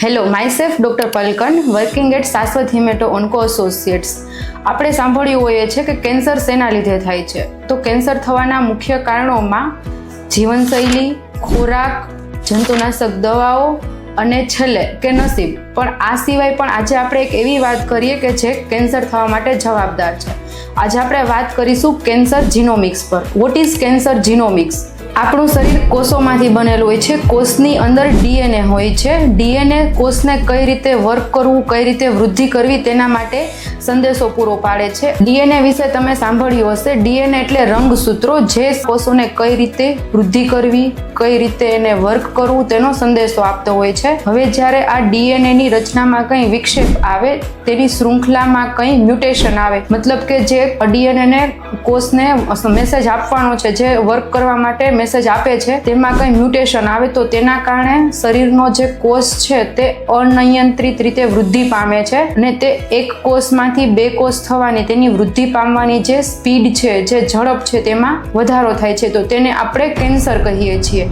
Hello, myself doctor Palkan, working at Shashwat hemato onco associates. આપણે સાંભળ્યું હોય છે કે કેન્સર શેના લીધે થાય છે. તો કેન્સર થવાના મુખ્ય કારણોમાં જીવનશૈલી, ખોરાક, જંતુનાશક દવાઓ અને છેલ્લે કે નસીબ. પણ આ સિવાય પણ આજે આપણે એક એવી વાત કરીએ કે જે કેન્સર થવા માટે જવાબદાર છે. આજે આપણે વાત કરીશું કેન્સર જીનોમિક્સ પર. What is cancer genomics? આપણું શરીર કોષોમાંથી બનેલું હોય છે. કોષની અંદર ડીએનએ હોય છે. ડીએનએ કોષને કઈ રીતે વર્ક કરવું, કઈ રીતે વૃદ્ધિ કરવી તેના માટે સંદેશો પૂરો પાડે છે. ડીએનએ વિશે તમે સાંભળ્યું હશે. ડીએનએ એટલે રંગસૂત્રો જે કોષોને કઈ રીતે વૃદ્ધિ કરવી, કઈ રીતે એને વર્ક કરવું તેનો સંદેશો આપતો હોય છે. હવે જ્યારે આ ડીએનએની રચનામાં કંઈ વિક્ષેપ આવે, તેની શૃંખલામાં કંઈ મ્યુટેશન આવે, મતલબ કે જે ડીએનએને કોષને મેસેજ આપવાનો છે, જે વર્ક કરવા માટે મેસેજ આપે છે, તેમાં કંઈ મ્યુટેશન આવે તો તેના કારણે શરીરનો જે કોષ છે તે અનિયંત્રિત રીતે વૃદ્ધિ પામે છે અને તે એક કોષમાંથી બે કોષ થવાની, તેની વૃદ્ધિ પામવાની જે સ્પીડ છે, જે ઝડપ છે, તેમાં વધારો થાય છે. તો તેને આપણે કેન્સર કહીએ છીએ.